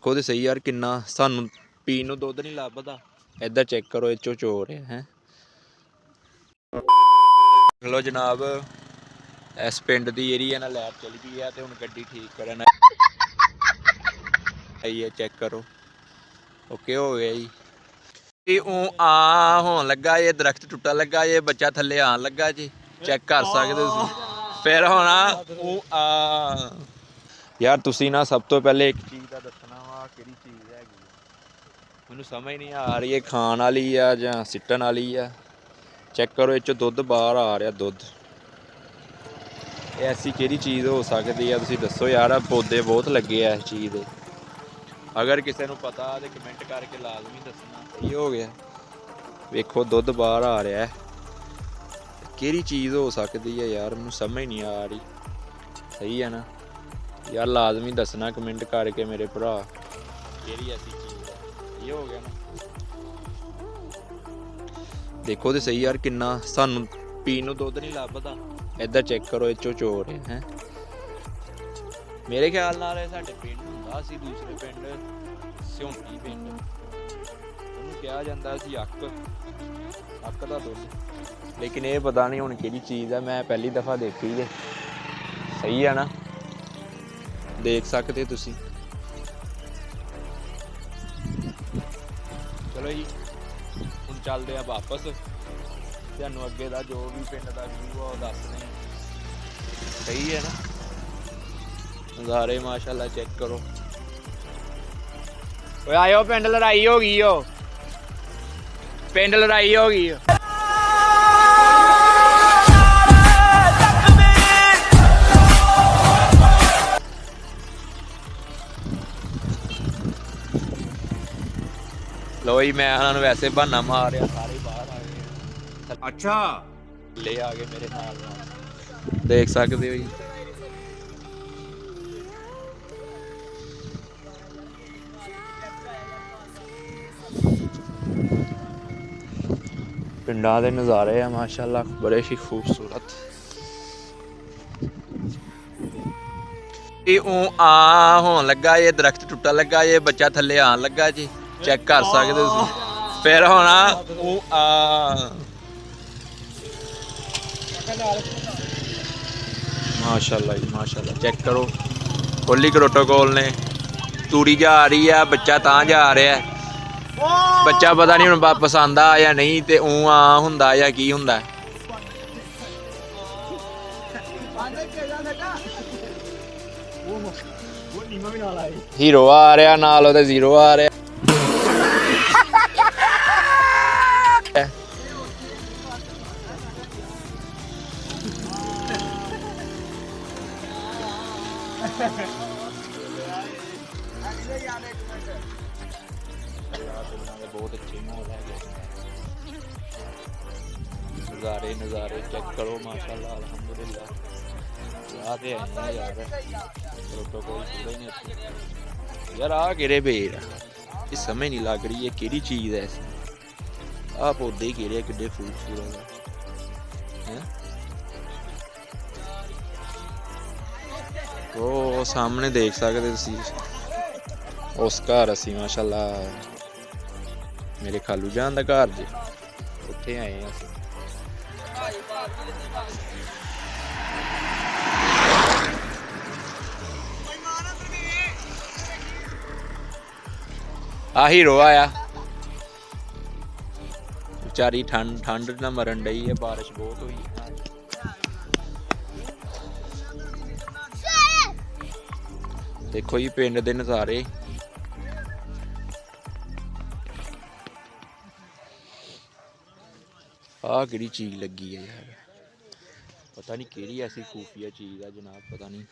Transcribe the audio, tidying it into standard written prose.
देखो तो सही यार किन्ना सानू पीन नूं दुद्ध नहीं लभदा। इधर चेक करो इस चो चोर है। लो जनाब इस पिंड दी जेह्ड़ी है ना लैट चली गई है तो हुण गड्डी ठीक करन आई है। चेक करो ओके हो गया जी। आ होन लगा ये दरख्त टुटन लगा ये बच्चा थल्ले आन लगा जी। चेक कर सकदे तुसीं फिर होना आ यार तुसीं ना सब तो पहले एक चीज़ का दसना वा किहड़ी चीज़ हैगी मैनूं समझ नहीं आ रही है खाण वाली आ जां सिट्टण वाली आ। चेक करो इस दुद्ध बाहर आ रहा दुद्ध। ऐसी किहड़ी चीज़ हो सकती है तुसीं दसो यार। पौधे बहुत लगे आ इस चीज़ के। अगर किसी को पता तो कमेंट करके लाजमी दसना। सही हो गया वेखो दुद्ध बाहर आ रहा है। किहड़ी चीज़ हो सकती है यार मैनूं समझ नहीं आ रही। सही है ना यार लाजमी दसना कमेंट करके मेरे भरा किहड़ी ऐसी चीज़ है। ये हो गया ना देखो तो सही यार किन्ना सानू पीन नूं दुद्ध नहीं लभदा। इधर चेक करो इस चो चोर है। मेरे ख्याल नाल साडे पिंड हुंदा सी दूसरे पिंड सिउंटी पिंड ਉਹਨੂੰ ਕਿਹਾ ਜਾਂਦਾ ਸੀ ਅੱਕ ਦਾ ਦੁੱਧ। लेकिन ये पता नहीं हुण किहड़ी चीज़ है मैं पहली दफ़ा देखी है। सही है ना देख सकते तुसीं। चलो जी ਹੁਣ ਚੱਲਦੇ ਆ ਵਾਪਸ। ਤੁਹਾਨੂੰ ਅੱਗੇ ਦਾ ਜੋ ਵੀ ਪਿੰਡ ਦਾ ਵਿਊ ਆ ਉਹ ਦੱਸਦੇ ਹਾਂ। ਸਹੀ ਹੈ ਨਾ ਨਜ਼ਾਰੇ ਮਾਸ਼ਾਅੱਲਾ ਚੈੱਕ ਕਰੋ। ਓਏ ਆਇਓ ਪਿੰਡ ਲੜਾਈ ਹੋ ਗਈ ਓ ਪਿੰਡ ਲੜਾਈ ਹੋ ਗਈ। लो जी मैं उन्होंने वैसे बहाना मार रहा सारे बाहर आ गए। अच्छा ले आ गए मेरे नाल देख सकते हो जी। पिंडा के नज़ारे हैं माशाअल्लाह बड़े ही खूबसूरत। होन लगा ये दरख्त टुटन लगा ये बच्चा थल्ले आन लगा जी। चेक कर सकते तुसीं फिर होना माशाअल्लाह जी माशाअल्लाह चेक करो कोहली प्रोटोकॉल ने तूड़ी जा रही है बच्चा तां जा रहा है। बच्चा पता नहीं हुण वापस आंदा या नहीं ते हुंदा या की हुंदा। हीरो आ रहा नाल ओहदे जीरो आ रहा। बहुत अच्छे माहौल है नज़ारे नज़ारे चेक करो माशाअल्लाह अल्हम्दुलिल्लाह। याद है यार प्रोटोकॉल पूरे ने यार आ केड़े पेड़ ये समझ नहीं लग रही है केड़ी चीज़ है ऐसी। आ पौधे केड़े किड्डे खूबसूरत है। वो सामने देख सकते तुसीं उस घर असी माशाअल्लाह मेरे खालू जान दा घर जे उत्थे आए हैं असीं। आ हीरो आया बेचारी ठंड ना मरन डई है बारिश बहुत हुई है। देखो जी पिंड दे नज़ारे आ किहड़ी चीज़ लगी है यार पता नहीं किहड़ी ऐसी खूफिया चीज़ है जनाब पता नहीं।